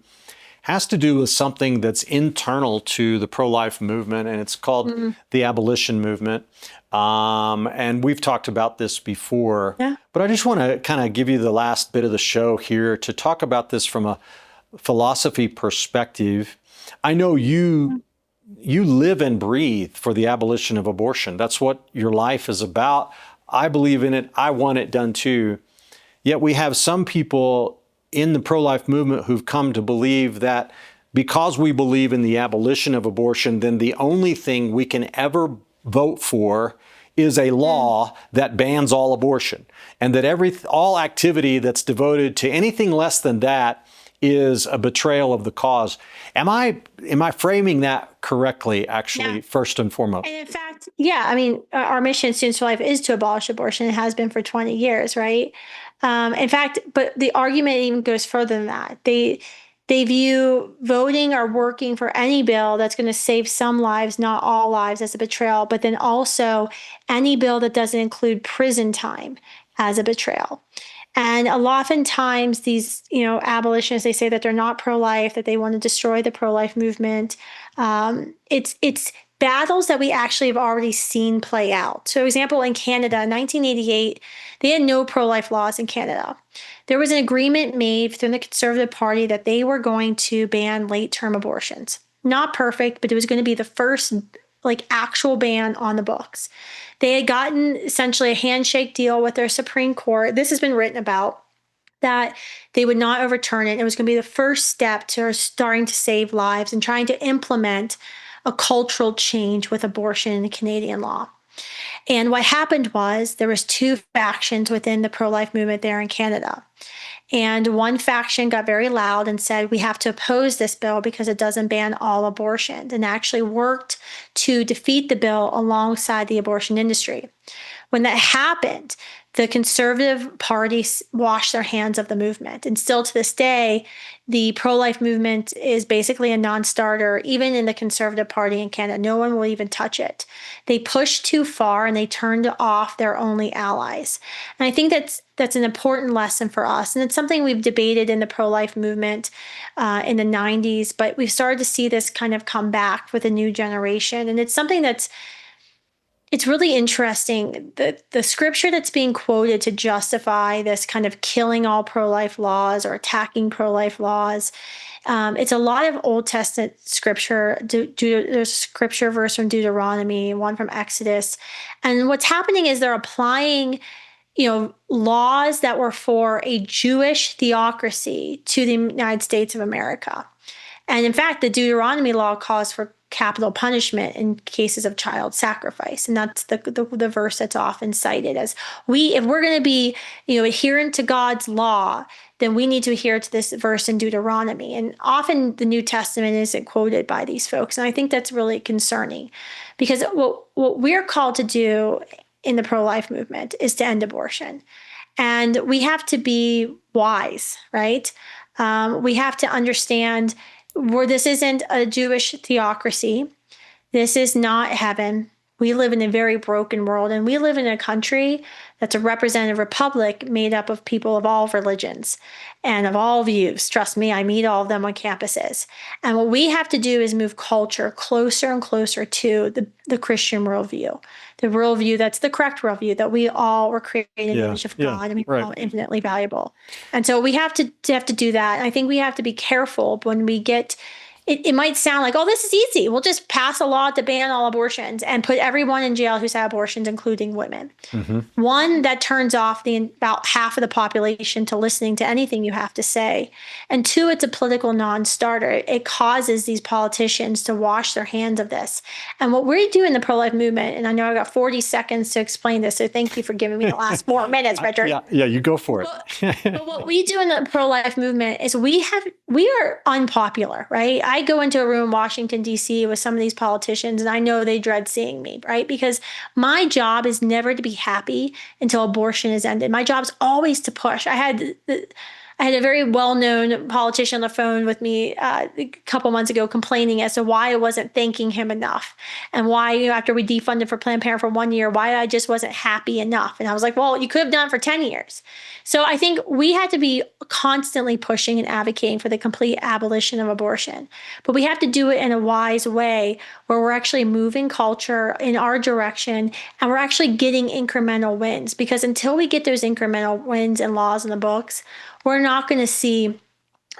has to do with something that's internal to the pro-life movement, and it's called the abolition movement. And we've talked about this before, but I just want to kind of give you the last bit of the show here to talk about this from a philosophy perspective. I know you live and breathe for the abolition of abortion. That's what your life is about. I believe in it. I want it done too. Yet we have some people in the pro-life movement who've come to believe that because we believe in the abolition of abortion, then the only thing we can ever vote for is a law that bans all abortion, and that all activity that's devoted to anything less than that is a betrayal of the cause. Am I framing that correctly, actually, first and foremost? And in fact, our mission at Students for Life is to abolish abortion. It has been for 20 years, right? In fact, but the argument even goes further than that. They view voting or working for any bill that's going to save some lives, not all lives, as a betrayal, but then also any bill that doesn't include prison time as a betrayal. And oftentimes these, abolitionists, they say that they're not pro-life, that they want to destroy the pro-life movement. It's battles that we actually have already seen play out. So, for example, in Canada, in 1988, they had no pro-life laws in Canada. There was an agreement made within the Conservative Party that they were going to ban late-term abortions. Not perfect, but it was going to be the first actual ban on the books. They had gotten essentially a handshake deal with their Supreme Court. This has been written about. that they would not overturn it. It was going to be the first step to starting to save lives and trying to implement a cultural change with abortion in Canadian law. And what happened was there was two factions within the pro-life movement there in Canada. And one faction got very loud and said, we have to oppose this bill because it doesn't ban all abortions, and actually worked to defeat the bill alongside the abortion industry. When that happened, the Conservative Party washed their hands of the movement. And still to this day, the pro-life movement is basically a non-starter, even in the Conservative Party in Canada. No one will even touch it. They pushed too far and they turned off their only allies. And I think that's an important lesson for us. And it's something we've debated in the pro-life movement in the 90s, but we've started to see this kind of come back with a new generation. And it's something it's really interesting. The scripture that's being quoted to justify this kind of killing all pro-life laws or attacking pro-life laws, it's a lot of Old Testament scripture. There's a scripture verse from Deuteronomy, one from Exodus. And what's happening is they're applying laws that were for a Jewish theocracy to the United States of America. And in fact, the Deuteronomy law calls for capital punishment in cases of child sacrifice. And that's the verse that's often cited as if we're going to be, adherent to God's law, then we need to adhere to this verse in Deuteronomy. And often the New Testament isn't quoted by these folks. And I think that's really concerning, because what we're called to do in the pro-life movement is to end abortion. And we have to be wise, right? We have to understand where this isn't a Jewish theocracy. This is not heaven. We live in a very broken world, and we live in a country that's a representative republic made up of people of all religions and of all views. Trust me, I meet all of them on campuses. And what we have to do is move culture closer and closer to the Christian worldview, the worldview that's the correct worldview, that we all were created in the image of God, and we are all infinitely valuable. And so we have to do that. And I think we have to be careful when we get. It might sound like, oh, this is easy. We'll just pass a law to ban all abortions and put everyone in jail who's had abortions, including women. Mm-hmm. One, that turns off about half of the population to listening to anything you have to say. And two, it's a political non-starter. It causes these politicians to wash their hands of this. And what we do in the pro-life movement, and I know I got 40 seconds to explain this, so thank you for giving me the last 4 minutes, Richard. Yeah, you go for it. But what we do in the pro-life movement is we are unpopular, right? I go into a room in Washington, D.C. with some of these politicians, and I know they dread seeing me, right? Because my job is never to be happy until abortion is ended. My job is always to push. I had a very well-known politician on the phone with me a couple months ago complaining as to why I wasn't thanking him enough, and why, after we defunded for Planned Parenthood for 1 year, why I just wasn't happy enough. And I was like, well, you could have done it for 10 years. So I think we had to be constantly pushing and advocating for the complete abolition of abortion. But we have to do it in a wise way where we're actually moving culture in our direction, and we're actually getting incremental wins. Because until we get those incremental wins and laws in the books, we're not going to see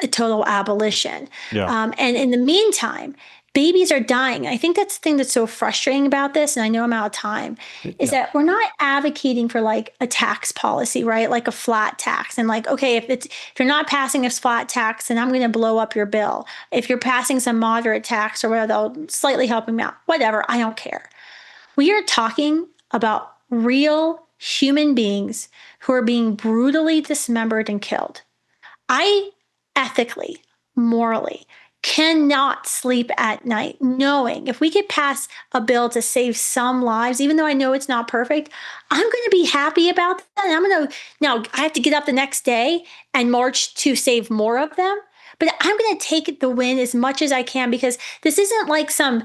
a total abolition. Yeah. And in the meantime, babies are dying. I think that's the thing that's so frustrating about this, and I know I'm out of time, is that we're not advocating for like a tax policy, right? Like a flat tax. And like, okay, if you're not passing this flat tax, then I'm going to blow up your bill. If you're passing some moderate tax or whatever, they'll slightly help them out. Whatever, I don't care. We are talking about real human beings who are being brutally dismembered and killed. I ethically, morally, cannot sleep at night knowing if we could pass a bill to save some lives, even though I know it's not perfect, I'm going to be happy about that. And now I have to get up the next day and march to save more of them. But I'm going to take the win as much as I can, because this isn't like some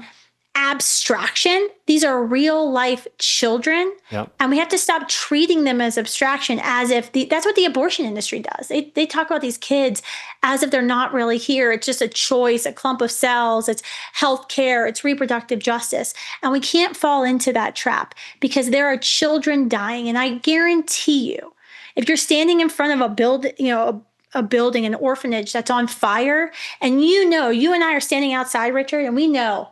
abstraction. These are real life children. Yep. And we have to stop treating them as abstraction, as if that's what the abortion industry does. They talk about these kids as if they're not really here. It's just a choice, a clump of cells. It's health care. It's reproductive justice. And we can't fall into that trap, because there are children dying. And I guarantee you, if you're standing in front of a building, an orphanage that's on fire, and you and I are standing outside, Richard, and we know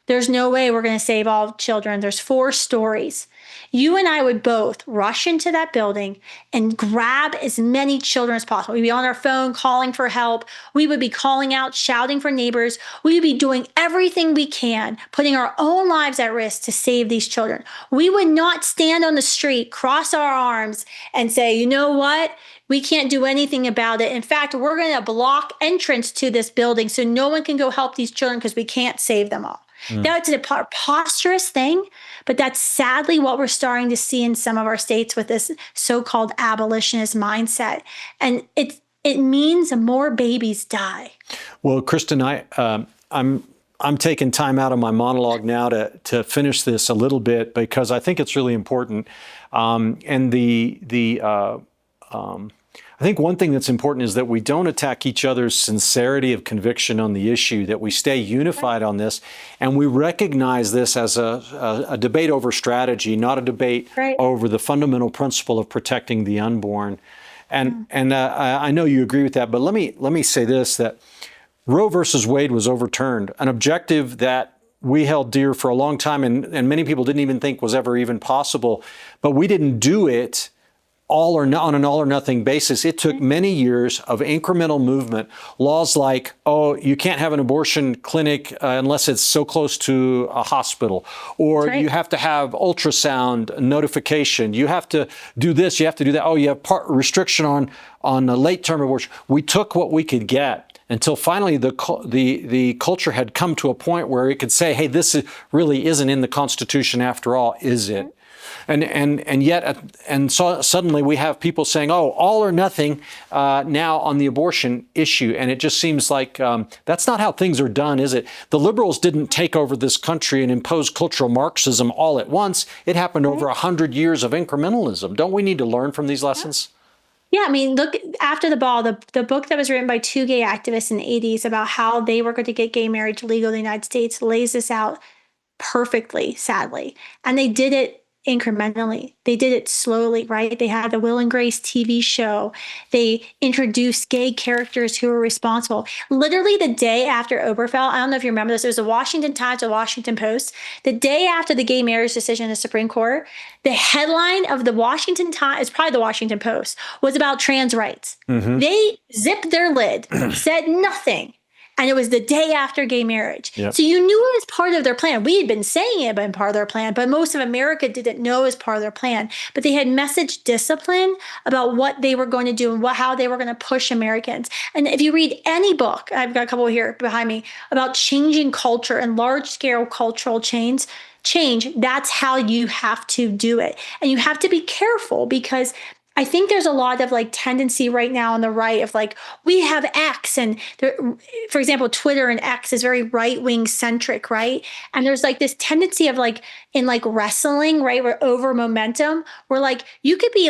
There's no way we're going to save all children. There's 4 stories. You and I would both rush into that building and grab as many children as possible. We'd be on our phone calling for help. We would be calling out, shouting for neighbors. We would be doing everything we can, putting our own lives at risk to save these children. We would not stand on the street, cross our arms, and say, you know what? We can't do anything about it. In fact, we're going to block entrance to this building so no one can go help these children because we can't save them all. That's a preposterous thing, but that's sadly what we're starting to see in some of our states with this so-called abolitionist mindset. And it means more babies die. Well, Kristan, I'm taking time out of my monologue now to finish this a little bit because I think it's really important. I think one thing that's important is that we don't attack each other's sincerity of conviction on the issue, that we stay unified on this, and we recognize this as a debate over strategy, not a debate over the fundamental principle of protecting the unborn. And I know you agree with that, but let me say this, that Roe versus Wade was overturned, an objective that we held dear for a long time and many people didn't even think was ever even possible, but we didn't do it on an all or nothing basis. It took many years of incremental movement. Laws like, oh, you can't have an abortion clinic unless it's so close to a hospital, or you have to have ultrasound notification. You have to do this, you have to do that. Oh, you have restriction on late-term abortion. We took what we could get until finally the culture had come to a point where it could say, hey, this really isn't in the Constitution after all, is it? And so suddenly we have people saying, oh, all or nothing now on the abortion issue. And it just seems like that's not how things are done, is it? The liberals didn't take over this country and impose cultural Marxism all at once. It happened over 100 years of incrementalism. Don't we need to learn from these lessons? Yeah, I mean, look, After the Ball, the book that was written by 2 gay activists in the 80s about how they were going to get gay marriage legal in the United States lays this out perfectly, sadly. And they did it incrementally. They did it slowly, right? They had the Will and Grace TV show. They introduced gay characters who were responsible. Literally the day after Obergefell, I don't know if you remember this, it was the Washington Times or Washington Post. The day after the gay marriage decision in the Supreme Court, the headline of the Washington Times, it's probably the Washington Post, was about trans rights. They zipped their lid, said nothing. And it was the day after gay marriage. So you knew it was part of their plan. We had been saying it had been part of their plan, but most of America didn't know it was part of their plan. But they had message discipline about what they were going to do and how they were going to push Americans. And if you read any book, I've got a couple here behind me, about changing culture and large-scale cultural change, that's how you have to do it. And you have to be careful because I think there's a lot of tendency right now on the right of we have X and for example, Twitter and X is very right-wing centric, right? And there's this tendency of in wrestling, right? Where over momentum, where you could be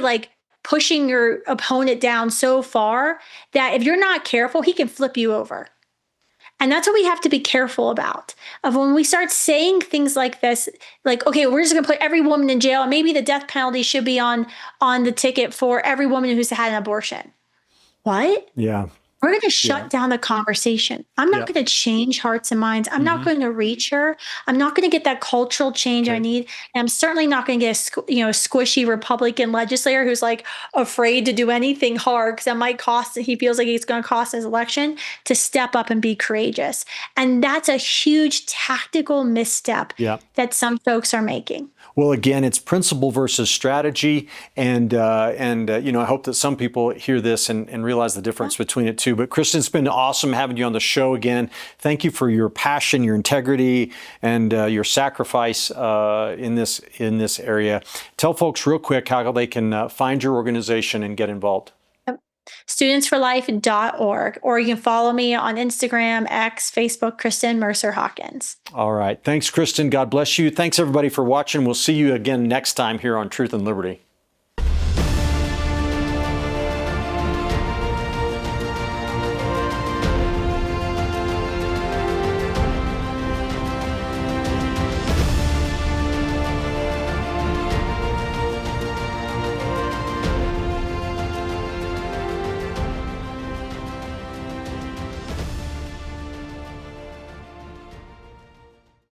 pushing your opponent down so far that if you're not careful, he can flip you over. And that's what we have to be careful about, of when we start saying things like this, okay, we're just going to put every woman in jail, and maybe the death penalty should be on the ticket for every woman who's had an abortion. What? Yeah. We're going to shut down the conversation. I'm not going to change hearts and minds. I'm not going to reach her. I'm not going to get that cultural change I need. And I'm certainly not going to get a squishy Republican legislator who's afraid to do anything hard because that might cost, he feels like he's going to cost his election, to step up and be courageous. And that's a huge tactical misstep that some folks are making. Well, again, it's principle versus strategy, and I hope that some people hear this and realize the difference between it too. But Kristan, it's been awesome having you on the show again. Thank you for your passion, your integrity, and your sacrifice in this area. Tell folks real quick how they can find your organization and get involved. Studentsforlife.org, or you can follow me on Instagram, X, Facebook, Kristan Mercer Hawkins. All right. Thanks, Kristan. God bless you. Thanks, everybody, for watching. We'll see you again next time here on Truth and Liberty.